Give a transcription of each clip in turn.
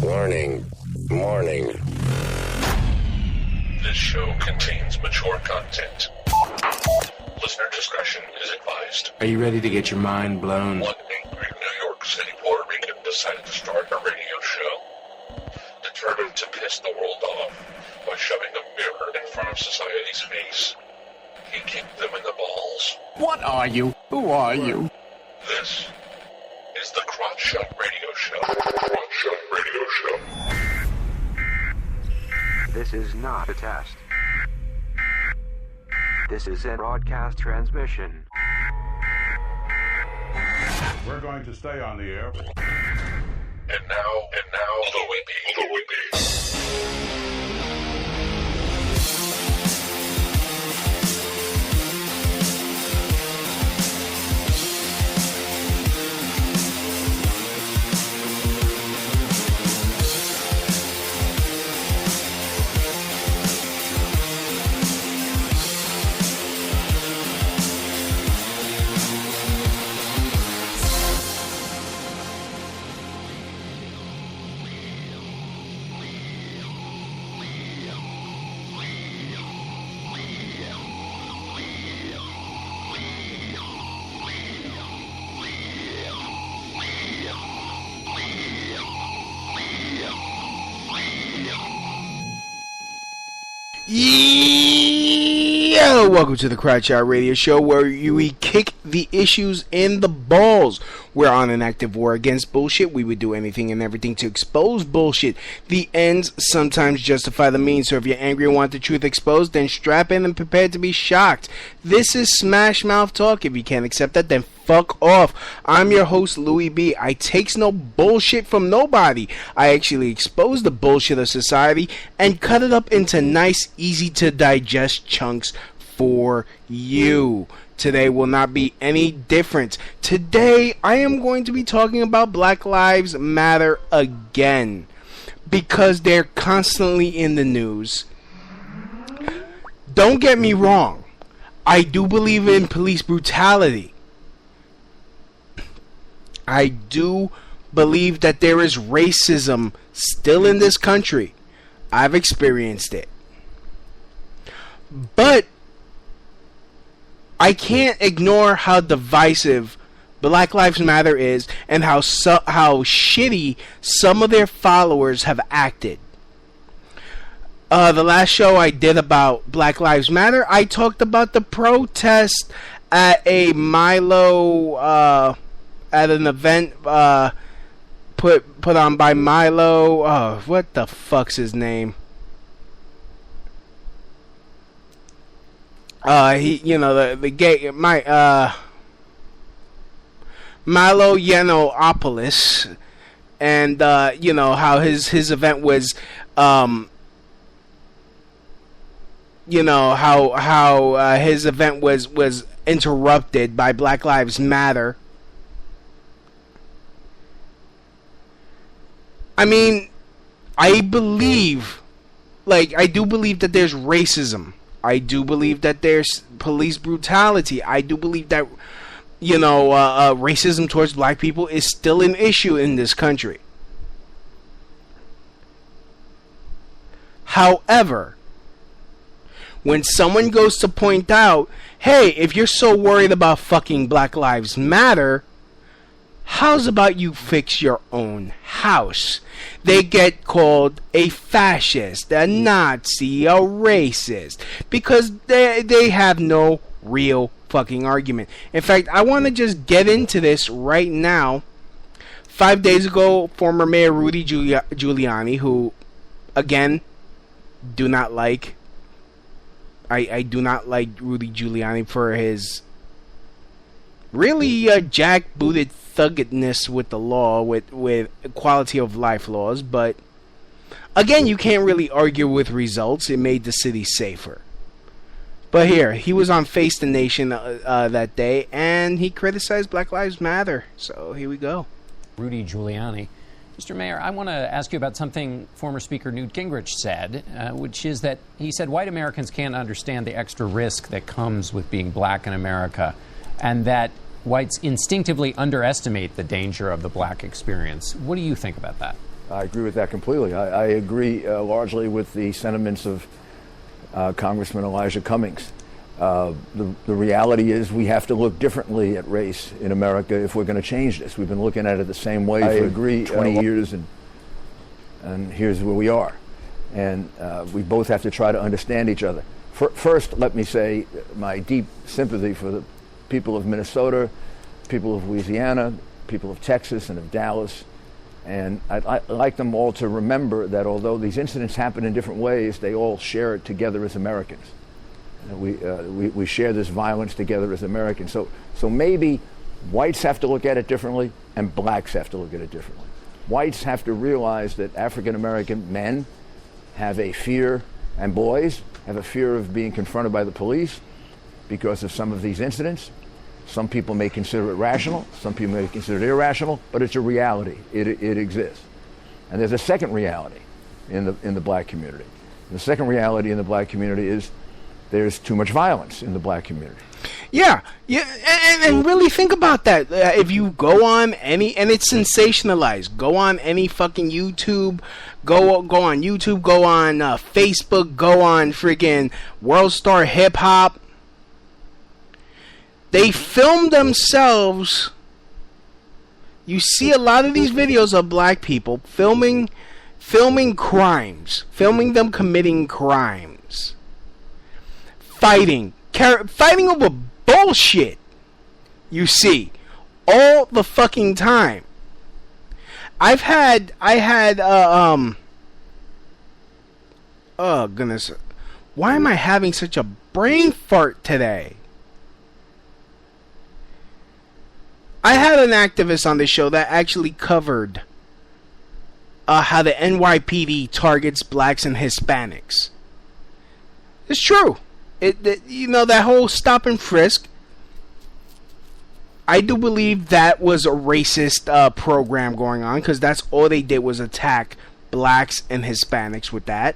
Warning. This show contains mature content. Listener discretion is advised. Are you ready to get your mind blown? One angry New York City Puerto Rican decided to start a radio show. Determined to piss the world off by shoving a mirror in front of society's face, he kicked them in the balls. What are you? Who are you? This is the Crotch Shot Radio Show. Crotch Shot Radio Show. This is not a test. This is a broadcast transmission. We're going to stay on the air. And now, Louie B. Yo, welcome to the Crotch Out Radio Show, where we kick the issues in the balls. We're on an active war against bullshit. We would do anything and everything to expose bullshit. The ends sometimes justify the means, so if you're angry and want the truth exposed, then strap in and prepare to be shocked. This is Smash Mouth Talk. If you can't accept that, then fuck off. I'm your host, Louie B. I takes no bullshit from nobody. I actually expose the bullshit of society and cut it up into nice, easy to digest chunks for you. Today will not be any different. Today, I am going to be talking about Black Lives Matter again, because they're constantly in the news. Don't get me wrong. I do believe in police brutality. I do believe that there is racism still in this country. I've experienced it. But I can't ignore how divisive Black Lives Matter is and how shitty some of their followers have acted. The last show I did about Black Lives Matter, I talked about the protest at a Milo at an event put on by Milo. Oh, what the fuck's his name? The gay Milo Yiannopoulos, and how his event was his event was interrupted by Black Lives Matter. I mean, I do believe that there's racism. I do believe that there's police brutality. I do believe that, racism towards black people is still an issue in this country. However, when someone goes to point out, hey, if you're so worried about fucking Black Lives Matter, how's about you fix your own house? They get called a fascist, a Nazi, a racist, because they have no real fucking argument. In fact, I want to just get into this right now. 5 days ago, former Mayor Rudy Giuliani, who, again, I do not like Rudy Giuliani for his really jackbooted thuggedness with the law, with quality of life laws, but again, you can't really argue with results. It made the city safer. But here, he was on Face the Nation that day, and he criticized Black Lives Matter. So here we go. Rudy Giuliani. Mr. Mayor, I want to ask you about something former Speaker Newt Gingrich said, which is that he said white Americans can't understand the extra risk that comes with being black in America, and that whites instinctively underestimate the danger of the black experience. What do you think about that? I agree with that completely. I agree largely with the sentiments of Congressman Elijah Cummings. The reality is we have to look differently at race in America if we're going to change this. We've been looking at it the same way for 20 years, and here's where we are. And we both have to try to understand each other. First, let me say my deep sympathy for the people of Minnesota, people of Louisiana, people of Texas and of Dallas. And I'd like them all to remember that although these incidents happen in different ways, they all share it together as Americans. We share this violence together as Americans. So maybe whites have to look at it differently and blacks have to look at it differently. Whites have to realize that African American men have a fear, and boys have a fear of being confronted by the police because of some of these incidents. Some people may consider it rational, some people may consider it irrational, but it's a reality. It exists. And there's a second reality in the black community. The second reality in the black community is there's too much violence in the black community. Yeah, and really think about that. If you go on any, and it's sensationalized. Go on any fucking YouTube. Go on YouTube. Go on Facebook. Go on freaking World Star Hip Hop. They film themselves. You see a lot of these videos of black people filming crimes, filming them committing crimes, fighting over bullshit. You see all the fucking time. I had oh goodness, why am I having such a brain fart today? I had an activist on the show that actually covered how the NYPD targets blacks and Hispanics. It's true. That whole stop and frisk, I do believe that was a racist program going on, because that's all they did was attack blacks and Hispanics with that.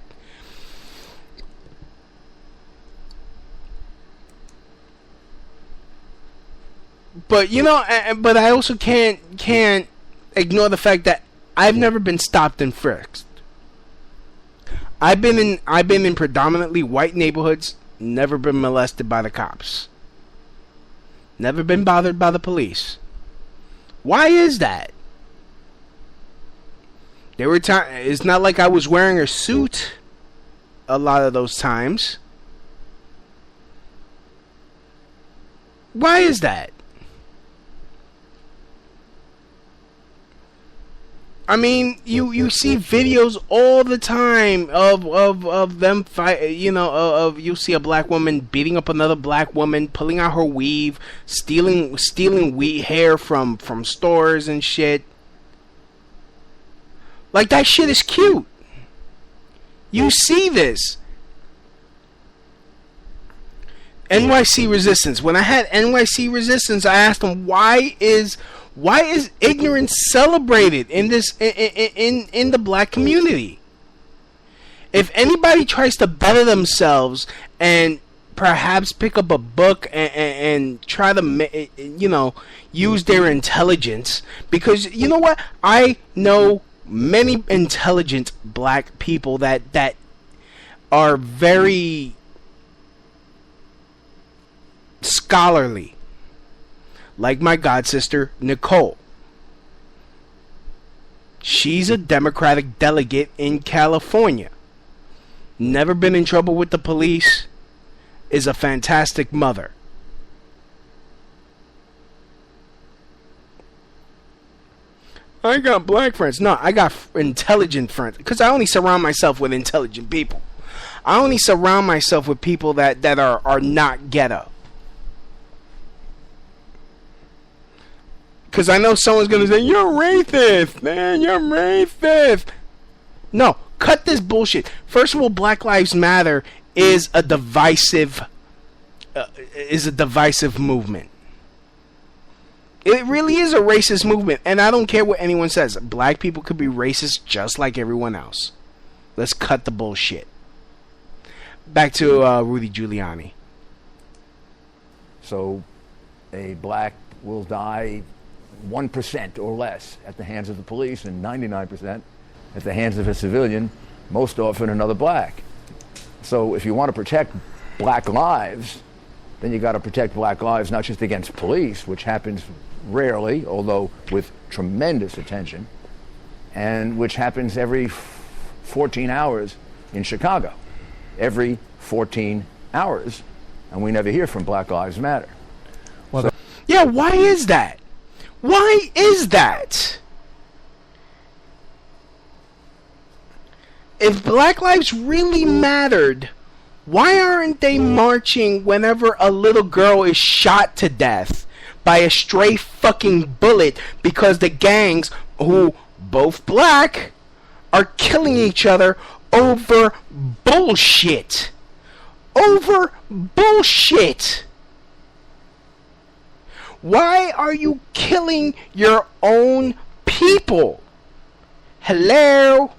But but I also can't ignore the fact that I've never been stopped and frisked. I've been in predominantly white neighborhoods, never been molested by the cops. Never been bothered by the police. Why is that? There were times, it's not like I was wearing a suit a lot of those times. Why is that? I mean, you see videos all the time of them fight. You'll see a black woman beating up another black woman, pulling out her weave, stealing wheat hair from stores and shit. Like, that shit is cute. You see this. NYC Resistance. When I had NYC Resistance, I asked them, why is ignorance celebrated in this in the black community? If anybody tries to better themselves and perhaps pick up a book and try to use their intelligence, because you know what, I know many intelligent black people that are very scholarly. Like my god sister, Nicole. She's a Democratic delegate in California. Never been in trouble with the police. Is a fantastic mother. I got black friends. No, I got intelligent friends. Because I only surround myself with intelligent people. I only surround myself with people that are not ghetto. Because I know someone's going to say, you're racist, man, you're racist. No, cut this bullshit. First of all, Black Lives Matter is a divisive movement. It really is a racist movement, and I don't care what anyone says. Black people could be racist just like everyone else. Let's cut the bullshit. Back to Rudy Giuliani. So a black will die 1% or less at the hands of the police, and 99% at the hands of a civilian, most often another black. So if you want to protect black lives, then you got to protect black lives not just against police, which happens rarely, although with tremendous attention, and which happens every 14 hours in Chicago. Every 14 hours, and we never hear from Black Lives Matter. Well, yeah, why is that? Why is that? If Black lives really mattered, why aren't they marching whenever a little girl is shot to death by a stray fucking bullet because the gangs, who both black, are killing each other over bullshit? Over bullshit. Why are you killing your own people? Hello?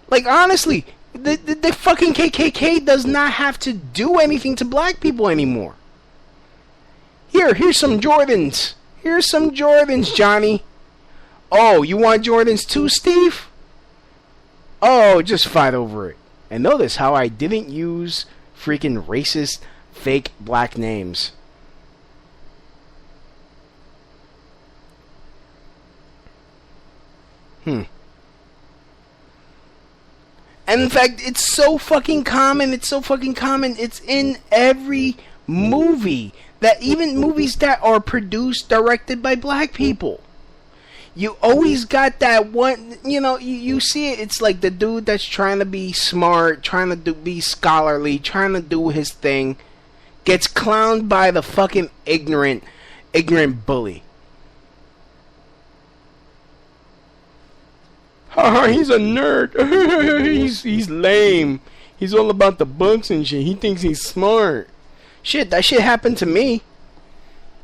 Like, honestly, the fucking KKK does not have to do anything to black people anymore. Here's some Jordans. Here's some Jordans, Johnny. Oh, you want Jordans too, Steve? Oh, just fight over it. And notice how I didn't use freaking racist, fake black names. And in fact, it's so fucking common. It's in every movie. That even movies that are produced, directed by black people. You always got that one, you see it. It's like the dude that's trying to be smart, trying to be scholarly, trying to do his thing, gets clowned by the fucking ignorant bully. He's a nerd. he's lame. He's all about the books and shit. He thinks he's smart. Shit, that shit happened to me.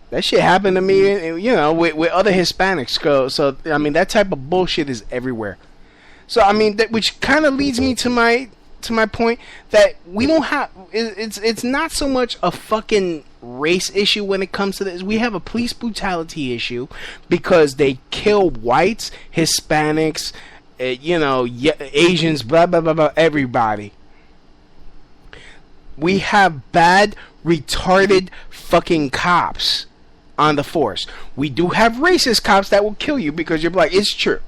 That shit happened to me, with other Hispanics. So I mean, that type of bullshit is everywhere. So I mean, which kind of leads me to my point that we don't have. It's not so much a fucking race issue when it comes to this. We have a police brutality issue because they kill whites, Hispanics, Asians, blah blah blah blah, everybody. We have bad, retarded fucking cops on the force. We do have racist cops that will kill you because you're black. It's true.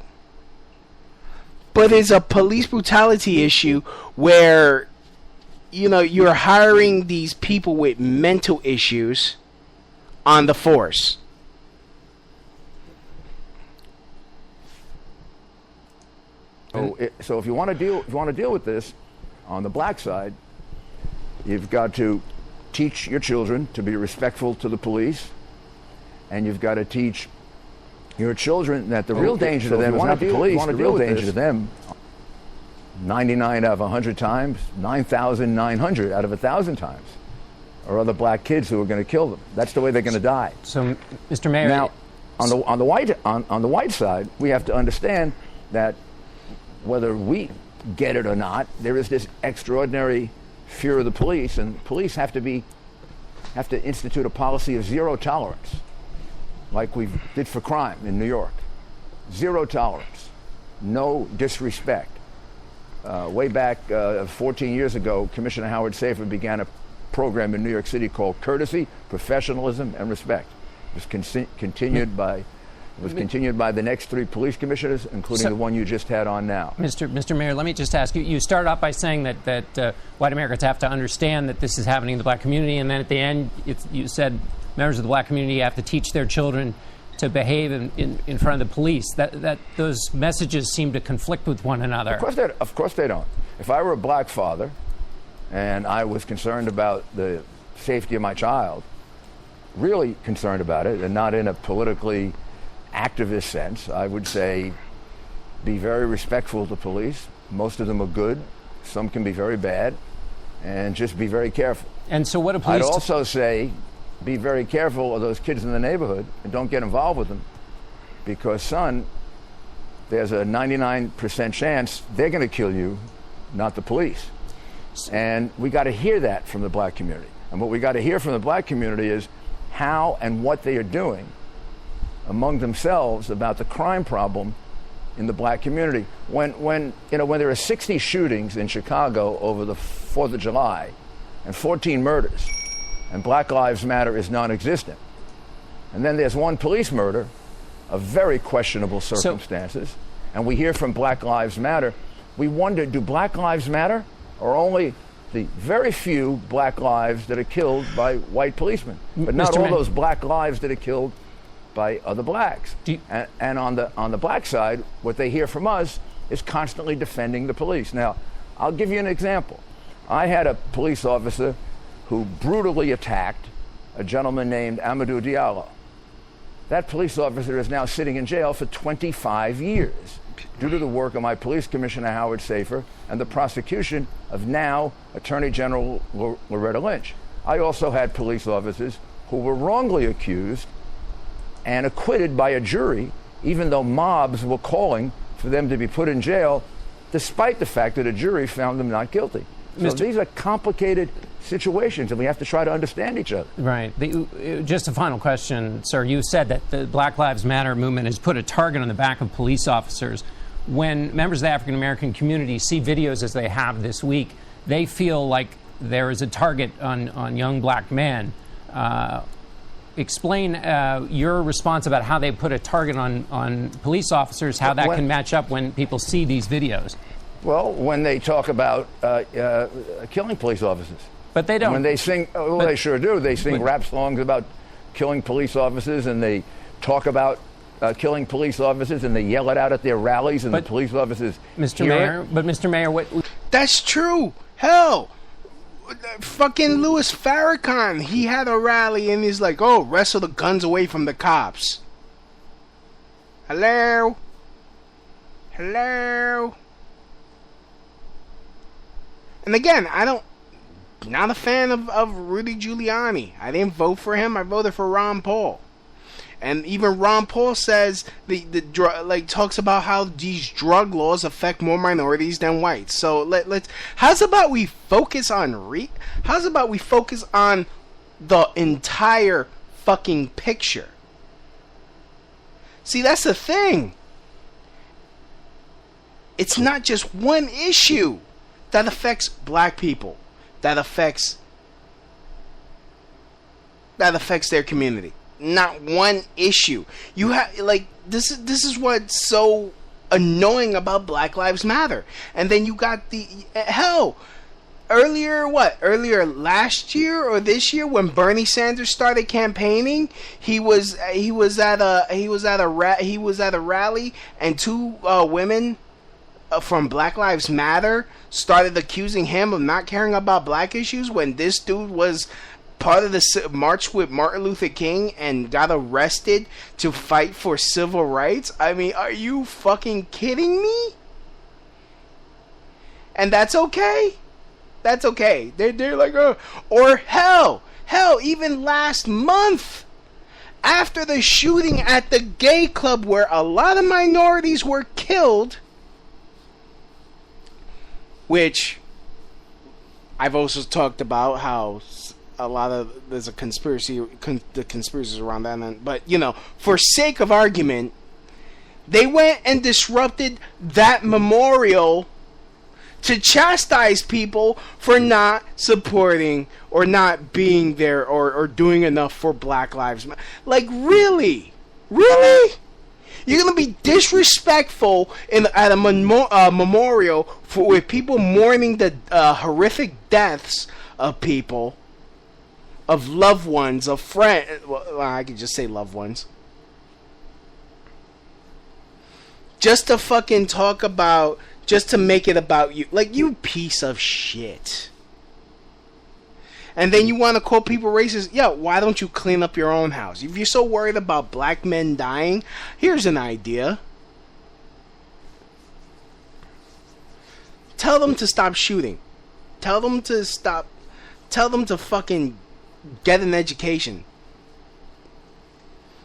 But it's a police brutality issue where, you're hiring these people with mental issues on the force. So if you want to deal with this on the black side, you've got to teach your children to be respectful to the police, and you've got to teach your children that the real danger to them is not the police. The real danger to them, 99 out of 100 times, 9,900 out of 1,000 times, are other black kids who are going to kill them. That's the way they're going to die. So, Mr. Mayor, now on the white side, we have to understand that whether we get it or not, there is this extraordinary fear of the police, and police have to institute a policy of zero tolerance, like we did for crime in New York. Zero tolerance, no disrespect. Way back 14 years ago, Commissioner Howard Safer began a program in New York City called Courtesy, Professionalism, and Respect. It was continued by the next 3 police commissioners, including the one you just had on now. Mr. Mayor, let me just ask you. You started off by saying that white Americans have to understand that this is happening in the black community, and then at the end you said members of the black community have to teach their children to behave in front of the police. That those messages seem to conflict with one another. Of course they don't. If I were a black father and I was concerned about the safety of my child, really concerned about it, and not in a politically activist sense, I would say be very respectful to police. Most of them are good. Some can be very bad. And just be very careful. And so what do police... I'd also say be very careful of those kids in the neighborhood and don't get involved with them, because, son, there's a 99% chance they're going to kill you, not the police. And we got to hear that from the black community. And what we got to hear from the black community is how and what they are doing among themselves about the crime problem in the black community. When there are 60 shootings in Chicago over the 4th of July and 14 murders, and Black Lives Matter is non-existent, and then there's one police murder of very questionable circumstances, and we hear from Black Lives Matter, we wonder, do Black Lives matter, or only the very few black lives that are killed by white policemen, but not all those black lives that are killed by other blacks? And on the black side, what they hear from us is constantly defending the police. Now, I'll give you an example. I had a police officer who brutally attacked a gentleman named Amadou Diallo. That police officer is now sitting in jail for 25 years due to the work of my police commissioner, Howard Safer, and the prosecution of now Attorney General Loretta Lynch. I also had police officers who were wrongly accused and acquitted by a jury, even though mobs were calling for them to be put in jail, despite the fact that a jury found them not guilty. So these are complicated situations, and we have to try to understand each other. Right. Just a final question, sir. You said that the Black Lives Matter movement has put a target on the back of police officers. When members of the African-American community see videos as they have this week, they feel like there is a target on young black men. Explain your response about how they put a target on police officers, how that can match up when people see these videos. Well, when they talk about killing police officers. But they don't. When they sing, they sure do. They sing rap songs about killing police officers, and they talk about killing police officers, and they yell it out at their rallies, and the police officers Mr. Mayor, but Mr. Mayor, what... That's true. Hell, fucking Louis Farrakhan, he had a rally, and he's like, oh, wrestle the guns away from the cops. Hello? Hello? And again, not a fan of Rudy Giuliani. I didn't vote for him. I voted for Ron Paul. And even Ron Paul says talks about how these drug laws affect more minorities than whites. So how's about we focus on the entire fucking picture? See, that's the thing. It's not just one issue that affects black people, that affects their community. Not one issue. You have this is what's so annoying about Black Lives Matter. And then you got the earlier last year or this year when Bernie Sanders started campaigning, he was at a rally, and two women from Black Lives Matter started accusing him of not caring about black issues when this dude was part of the march with Martin Luther King and got arrested to fight for civil rights. I mean, are you fucking kidding me? And that's okay. That's okay. They're like, or hell, even last month, after the shooting at the gay club where a lot of minorities were killed, which I've also talked about how there's a conspiracy, the conspiracies around that, but for sake of argument, they went and disrupted that memorial to chastise people for not supporting or not being there or doing enough for Black Lives Matter. Like, really? You're gonna be disrespectful at a memorial with people mourning the horrific deaths of people, of loved ones, of friends. Well, I could just say loved ones. Just to fucking talk about, just to make it about you. Like, you piece of shit. And then you want to call people racist. Yeah, why don't you clean up your own house? If you're so worried about black men dying, here's an idea. Tell them to stop shooting. Tell them to fucking get an education.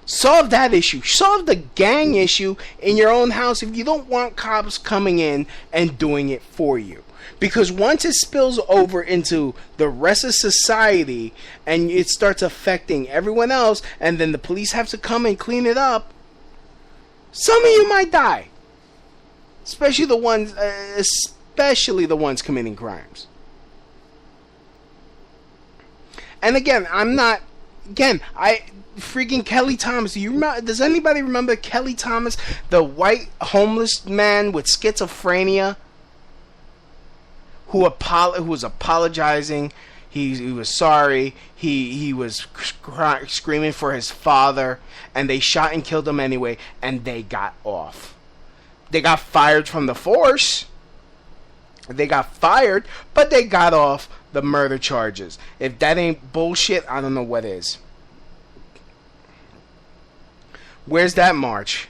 Solve that issue. Solve the gang issue in your own house if you don't want cops coming in and doing it for you. Because once it spills over into the rest of society and it starts affecting everyone else, and then the police have to come and clean it up, some of you might die. especially the ones committing crimes. And again, freaking Kelly Thomas. Do you remember? Does anybody remember Kelly Thomas, the white homeless man with schizophrenia, who was apologizing? He was sorry. He was screaming for his father, and they shot and killed him anyway. And they got off. They got fired from the force. They got fired, but they got off the murder charges. If that ain't bullshit, I don't know what is. Where's that march?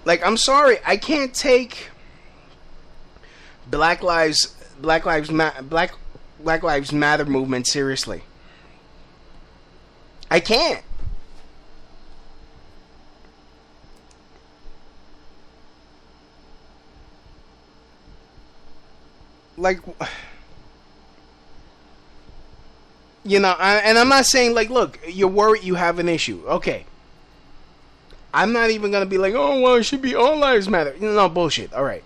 Like, I'm sorry, I can't take Black Lives Matter movement seriously. I can't. Like, you know, and I'm not saying, like, look, you're worried you have an issue. Okay. I'm not even going to be like, oh, well, it should be all lives matter. No, bullshit. All right.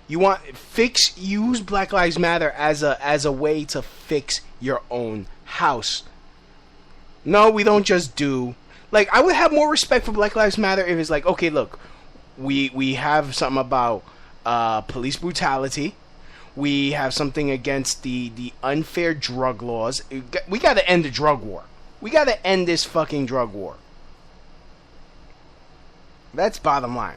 Use Black Lives Matter as a way to fix your own house. No, we don't just do. Like, I would have more respect for Black Lives Matter if it's like, okay, look, we have something about police brutality. We have something against the unfair drug laws. We got to end the drug war. We got to end this fucking drug war. That's bottom line.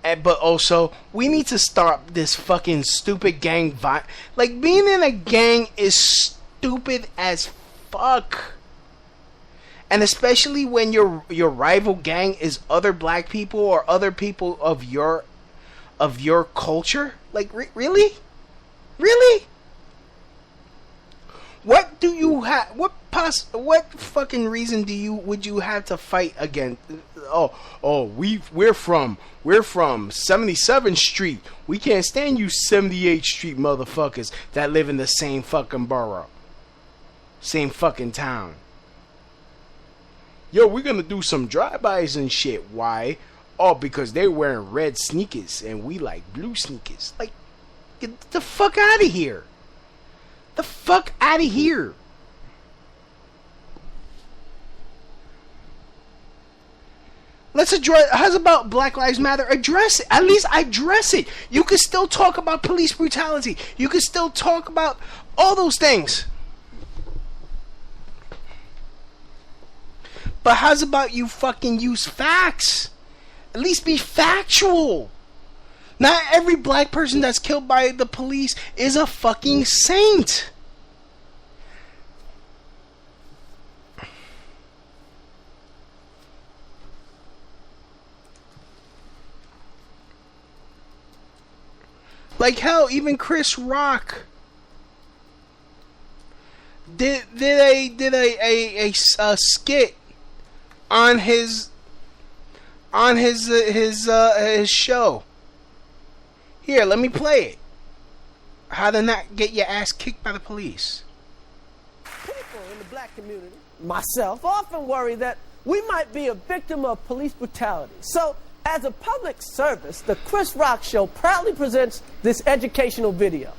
But also, we need to stop this fucking stupid gang vibe. Like, being in a gang is stupid as fuck. And especially when your rival gang is other black people or other people of your culture. Like, really? Really? What do you have? What fucking reason would you have to fight against? We're from 77th Street. We can't stand you 78th Street motherfuckers that live in the same fucking borough, same fucking town. Yo, we're gonna do some drive-bys and shit. Why? Oh, because they're wearing red sneakers and we like blue sneakers. Like, get the fuck out of here. The fuck out of here. Let's address. How's about Black Lives Matter? Address it. At least address it. You can still talk about police brutality. You can still talk about all those things. But how's about you fucking use facts? At least be factual. Not every black person that's killed by the police is a fucking saint. Like hell, even Chris Rock did a skit on his show. Here, let me play it. How to not get your ass kicked by the police. People in the black community, myself, often worry that we might be a victim of police brutality. So, as a public service, the Chris Rock Show proudly presents this educational video.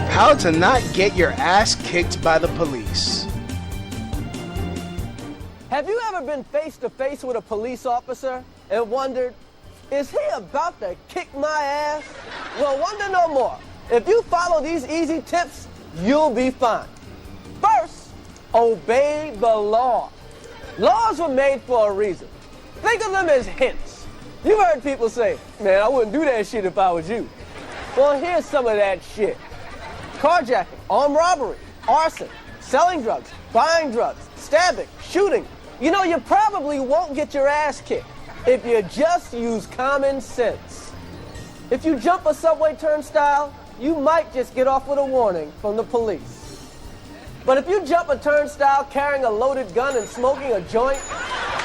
How to not get your ass kicked by the police. Have you ever been face to face with a police officer and wondered, is he about to kick my ass? Well, wonder no more. If you follow these easy tips, you'll be fine. First, obey the law. Laws were made for a reason. Think of them as hints. You've heard people say, man, I wouldn't do that shit if I was you. Well, here's some of that shit. Carjacking, armed robbery, arson, selling drugs, buying drugs, stabbing, shooting. You know, you probably won't get your ass kicked if you just use common sense. If you jump a subway turnstile, you might just get off with a warning from the police. But if you jump a turnstile carrying a loaded gun and smoking a joint,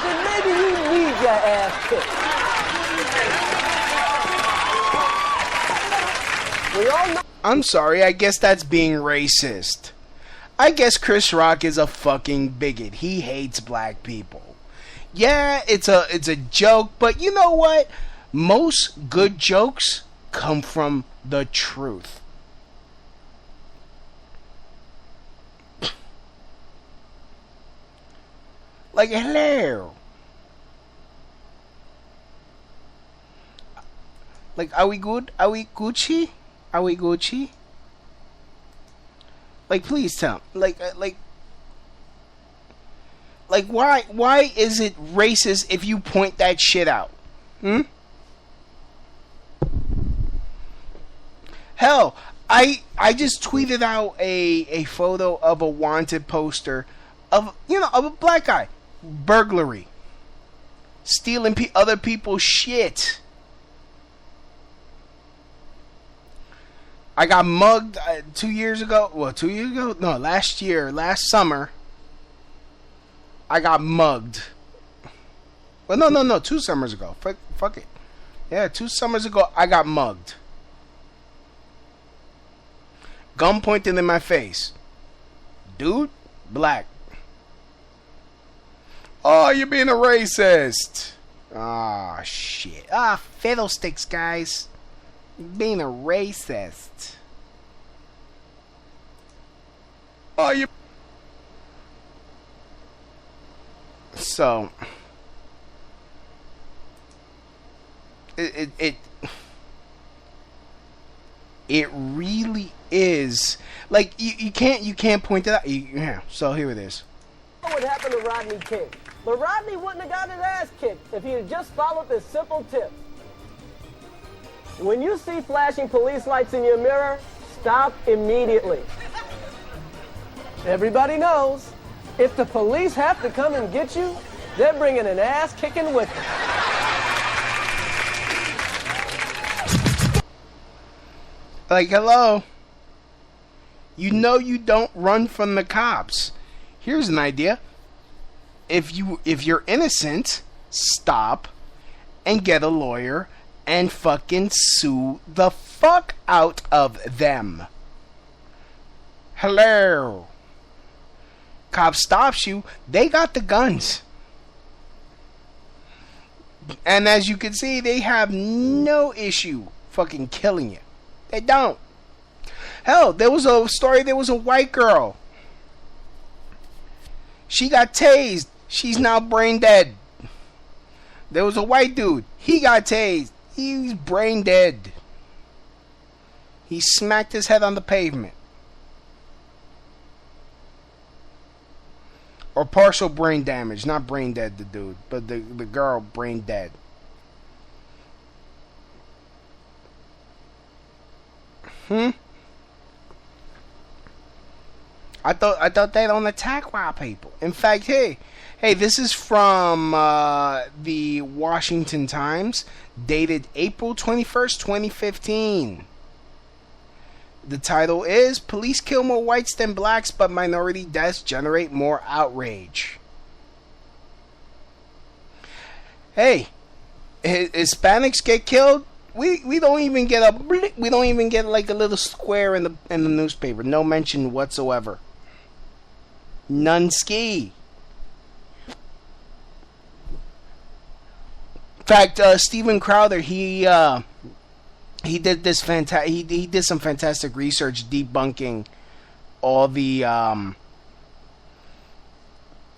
then maybe you need your ass kicked. We all know I'm sorry, I guess that's being racist. I guess Chris Rock is a fucking bigot. He hates black people. Yeah, it's a joke, but you know what? Most good jokes come from the truth. Like, hello. Like, are we good? Are we Gucci? Are we Gucci? Like, please tell. Like, why is it racist if you point that shit out? Hell, I just tweeted out a photo of a wanted poster of a black guy, burglary, stealing other people's shit. I got mugged 2 years ago. Well, 2 years ago? No, last summer. I got mugged. Well, no, 2 summers ago. Fuck it. Yeah, 2 summers ago, I got mugged. Gun pointed in my face. Dude, black. Oh, you're being a racist. Ah, shit. Fiddlesticks, guys. Being a racist. Oh, you. So it really is like you can't point it out. Yeah. So here it is. What would happen to Rodney King? But Rodney wouldn't have got his ass kicked if he had just followed this simple tip. When you see flashing police lights in your mirror, stop immediately. Everybody knows, if the police have to come and get you, they're bringing an ass kicking with them. Like, hello. You know you don't run from the cops. Here's an idea. If you're innocent, stop and get a lawyer and fucking sue the fuck out of them. Hello. Cop stops you, they got the guns. And as you can see, they have no issue fucking killing you. They don't. Hell, there was a story, there was a white girl. She got tased. She's now brain dead. There was a white dude. He got tased. He's brain dead. He smacked his head on the pavement. Or partial brain damage. Not brain dead, the dude. But the girl, brain dead. I thought they don't attack white people. In fact, hey, this is from the Washington Times, dated April 21st, 2015. The title is, Police Kill More Whites Than Blacks, but Minority Deaths Generate More Outrage. Hey, Hispanics get killed, we don't even get like a little square in the newspaper. No mention whatsoever. None ski. In fact, Steven Crowder, he did this he did some fantastic research debunking all the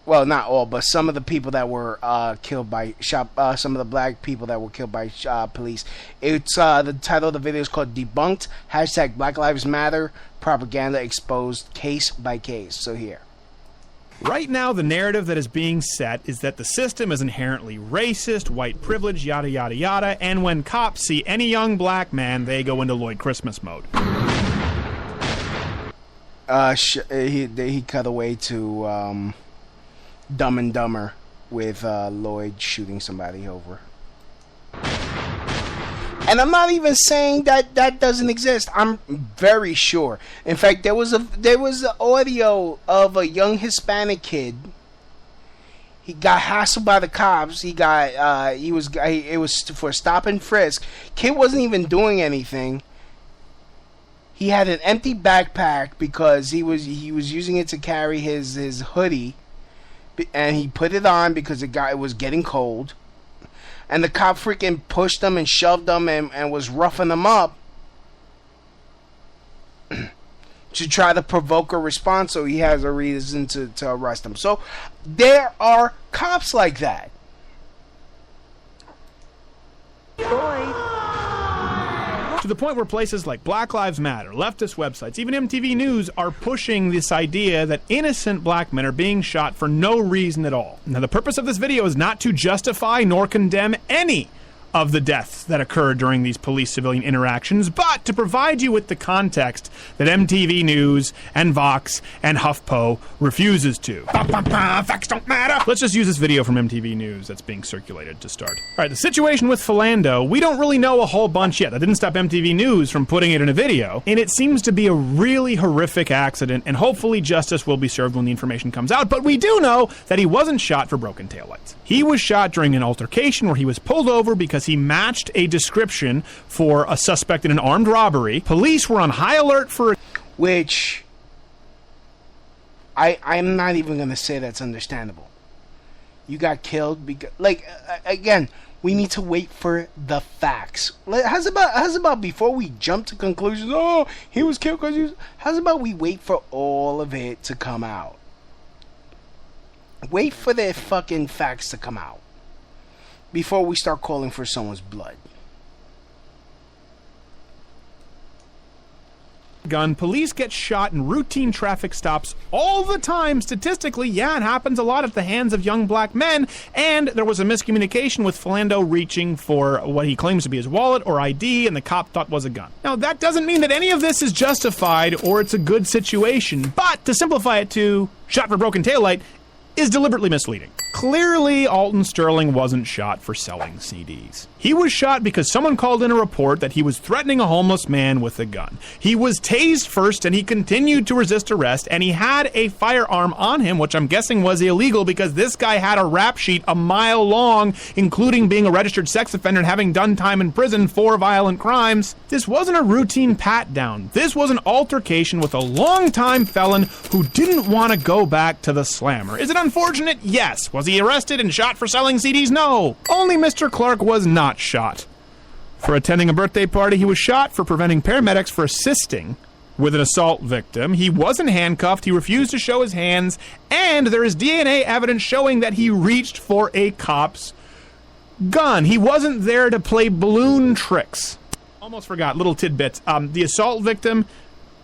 well, not all, but some of the people that were killed by some of the black people that were killed by police. It's the title of the video is called "Debunked." # Black Lives Matter Propaganda Exposed Case by Case. So here. Right now, the narrative that is being set is that the system is inherently racist, white privilege, yada, yada, yada, and when cops see any young black man, they go into Lloyd Christmas mode. He cut away to Dumb and Dumber with Lloyd shooting somebody over. And I'm not even saying that doesn't exist. I'm very sure. In fact, there was audio of a young Hispanic kid. He got hassled by the cops. It was for stop and frisk. Kid wasn't even doing anything. he had an empty backpack because he was using it to carry his hoodie, and he put it on because it was getting cold, and the cop freaking pushed him and shoved him and was roughing him up to try to provoke a response so he has a reason to arrest him. So there are cops like that. To the point where places like Black Lives Matter, leftist websites, even MTV News are pushing this idea that innocent black men are being shot for no reason at all. Now, the purpose of this video is not to justify nor condemn any of the deaths that occurred during these police-civilian interactions, but to provide you with the context that MTV News and Vox and HuffPo refuses to. Facts don't matter! Let's just use this video from MTV News that's being circulated to start. Alright, the situation with Philando, we don't really know a whole bunch yet. That didn't stop MTV News from putting it in a video, and it seems to be a really horrific accident, and hopefully justice will be served when the information comes out, but we do know that he wasn't shot for broken taillights. He was shot during an altercation where he was pulled over because he matched a description for a suspect in an armed robbery. Police were on high alert for... Which, I'm not even going to say that's understandable. You got killed because... again, we need to wait for the facts. How's about before we jump to conclusions, oh, he was killed because he was... How's about we wait for all of it to come out? Wait for the fucking facts to come out before we start calling for someone's blood. Gun, police get shot in routine traffic stops all the time. Statistically, yeah, it happens a lot at the hands of young black men, and there was a miscommunication with Philando reaching for what he claims to be his wallet or ID, and the cop thought was a gun. Now, that doesn't mean that any of this is justified or it's a good situation, but to simplify it to shot for broken taillight is deliberately misleading. Clearly, Alton Sterling wasn't shot for selling CDs. He was shot because someone called in a report that he was threatening a homeless man with a gun. He was tased first, and he continued to resist arrest, and he had a firearm on him, which I'm guessing was illegal because this guy had a rap sheet a mile long, including being a registered sex offender and having done time in prison for violent crimes. This wasn't a routine pat-down. This was an altercation with a longtime felon who didn't want to go back to the slammer. Is it unfortunate? Yes. Was he arrested and shot for selling CDs? No. Only Mr. Clark was not shot. For attending a birthday party, he was shot for preventing paramedics from assisting with an assault victim. He wasn't handcuffed, he refused to show his hands, and there is DNA evidence showing that he reached for a cop's gun. He wasn't there to play balloon tricks. Almost forgot, little tidbits. The assault victim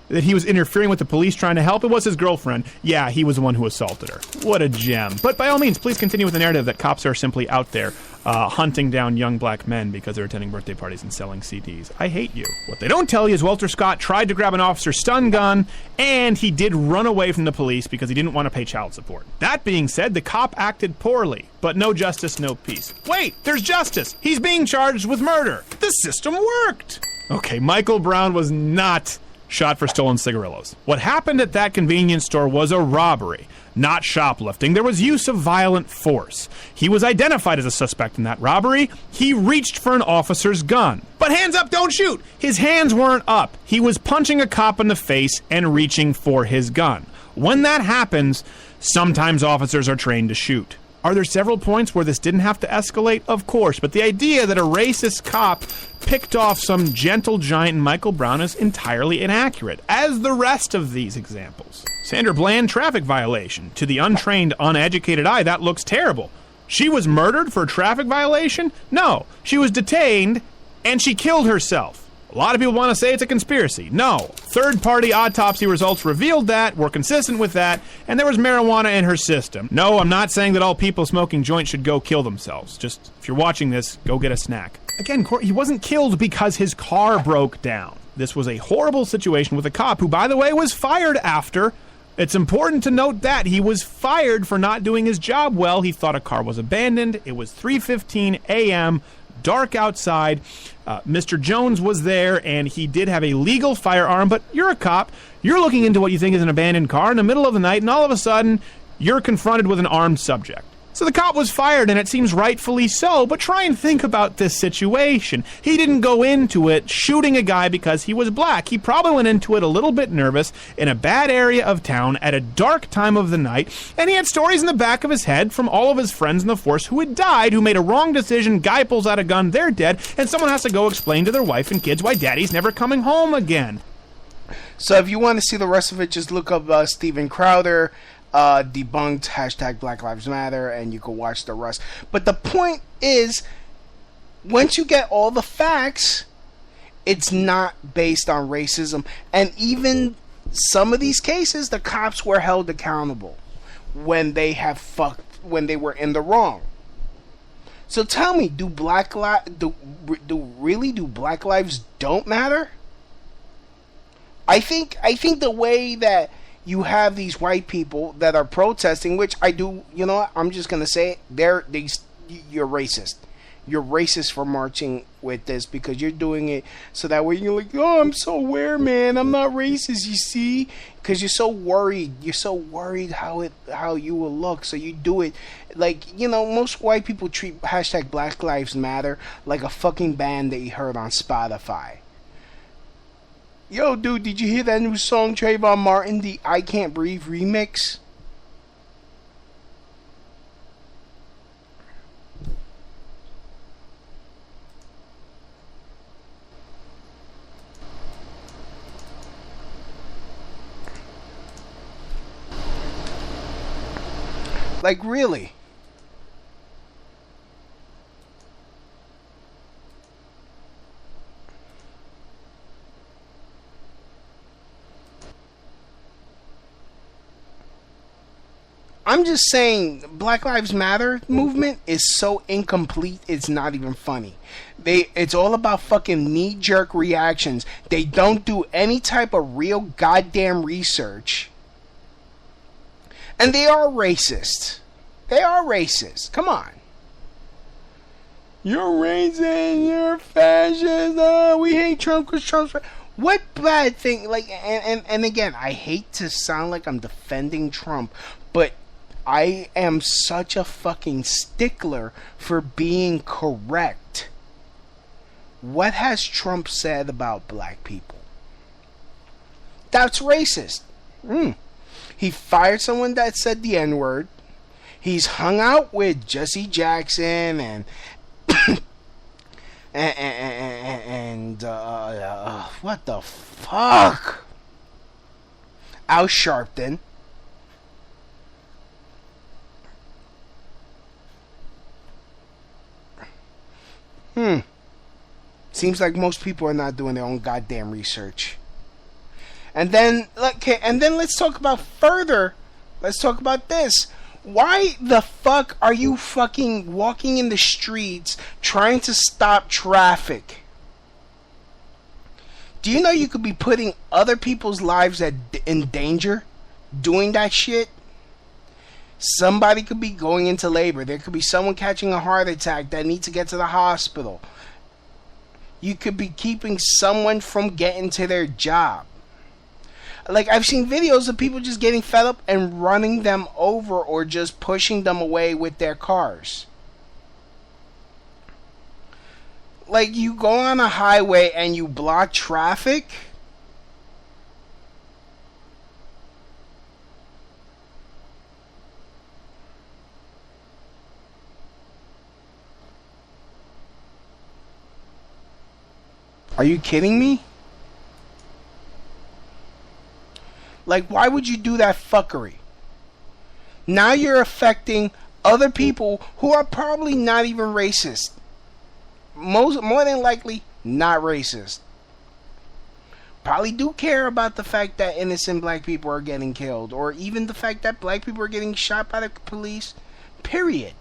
that he was interfering with the police trying to help, it was his girlfriend. Yeah, he was the one who assaulted her. What a gem. But by all means, please continue with the narrative that cops are simply out there hunting down young black men because they're attending birthday parties and selling CDs. I hate you. What they don't tell you is Walter Scott tried to grab an officer's stun gun, and he did run away from the police because he didn't want to pay child support. That being said, the cop acted poorly, but no justice, no peace. Wait, there's justice. He's being charged with murder. The system worked. Okay, Michael Brown was not shot for stolen cigarillos. What happened at that convenience store was a robbery, not shoplifting. There was use of violent force. He was identified as a suspect in that robbery. He reached for an officer's gun. But hands up, don't shoot! His hands weren't up. He was punching a cop in the face and reaching for his gun. When that happens, sometimes officers are trained to shoot. Are there several points where this didn't have to escalate? Of course, but the idea that a racist cop picked off some gentle giant in Michael Brown is entirely inaccurate, as the rest of these examples. Sandra Bland, traffic violation. To the untrained, uneducated eye, that looks terrible. She was murdered for a traffic violation? No, she was detained and she killed herself. A lot of people want to say it's a conspiracy. No. Third-party autopsy results revealed that, were consistent with that, and there was marijuana in her system. No, I'm not saying that all people smoking joints should go kill themselves. Just, if you're watching this, go get a snack. Again, he wasn't killed because his car broke down. This was a horrible situation with a cop who, by the way, was fired after. It's important to note that he was fired for not doing his job well. He thought a car was abandoned. It was 3:15 a.m., dark outside. Mr. Jones was there, and he did have a legal firearm, but you're a cop. You're looking into what you think is an abandoned car in the middle of the night, and all of a sudden, you're confronted with an armed subject. So the cop was fired, and it seems rightfully so, but try and think about this situation. He didn't go into it shooting a guy because he was black. He probably went into it a little bit nervous, in a bad area of town, at a dark time of the night, and he had stories in the back of his head from all of his friends in the force who had died, who made a wrong decision, guy pulls out a gun, they're dead, and someone has to go explain to their wife and kids why daddy's never coming home again. So if you want to see the rest of it, just look up Steven Crowder, debunked hashtag Black Lives Matter, and you can watch the rest. But the point is, once you get all the facts, it's not based on racism. And even some of these cases, the cops were held accountable when they were in the wrong. So tell me, do black lives don't matter? I think the way that you have these white people that are protesting, which I do, you know what, I'm just going to say it, you're racist. You're racist for marching with this because you're doing it so that way you're like, oh, I'm so aware, man. I'm not racist, you see? Because you're so worried. You're so worried how you will look. So you do it. Like, you know, most white people treat hashtag Black Lives Matter like a fucking band they heard on Spotify. Yo, dude, did you hear that new song, Trayvon Martin, the I Can't Breathe remix? Like, really? I'm just saying, Black Lives Matter movement is so incomplete, it's not even funny. It's all about fucking knee-jerk reactions. They don't do any type of real goddamn research. And they are racist. They are racist. Come on. You're racist, you're fascist, we hate Trump because Trump's... What bad thing, like, and again, I hate to sound like I'm defending Trump, but I am such a fucking stickler for being correct. What has Trump said about black people? That's racist. He fired someone that said the N-word. He's hung out with Jesse Jackson and what the fuck? Al Sharpton. Seems like most people are not doing their own goddamn research. And then, let's talk about further. Let's talk about this. Why the fuck are you fucking walking in the streets trying to stop traffic? Do you know you could be putting other people's lives in danger doing that shit? Somebody could be going into labor. There could be someone catching a heart attack that needs to get to the hospital. You could be keeping someone from getting to their job. Like, I've seen videos of people just getting fed up and running them over or just pushing them away with their cars. Like, you go on a highway and you block traffic. Are you kidding me? Like, why would you do that fuckery? Now you're affecting other people who are probably not even racist. More than likely, not racist. Probably do care about the fact that innocent black people are getting killed, or even the fact that black people are getting shot by the police. Period.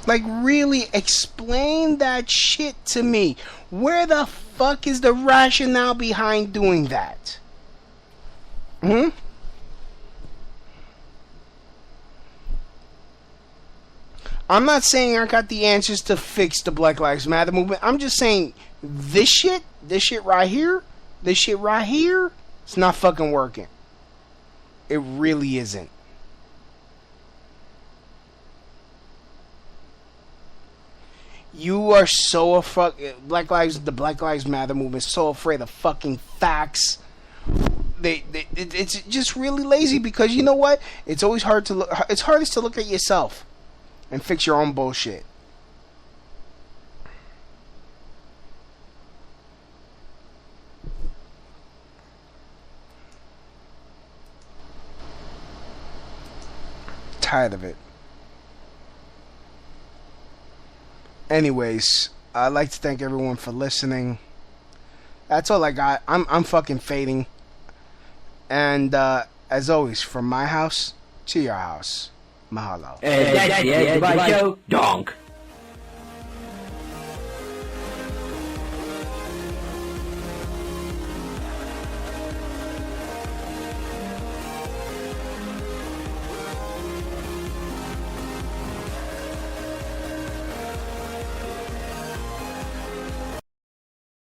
Like, really, explain that shit to me. Where the fuck is the rationale behind doing that? I'm not saying I got the answers to fix the Black Lives Matter movement. I'm just saying this shit right here, it's not fucking working. It really isn't. You are so the Black Lives Matter movement is so afraid of fucking facts. It's just really lazy because you know what? It's always hard to look. It's hardest to look at yourself and fix your own bullshit. Tired of it. Anyways, I'd like to thank everyone for listening. That's all I got. I'm fucking fading. And as always, from my house to your house. Mahalo. That's the end of my show. Donk.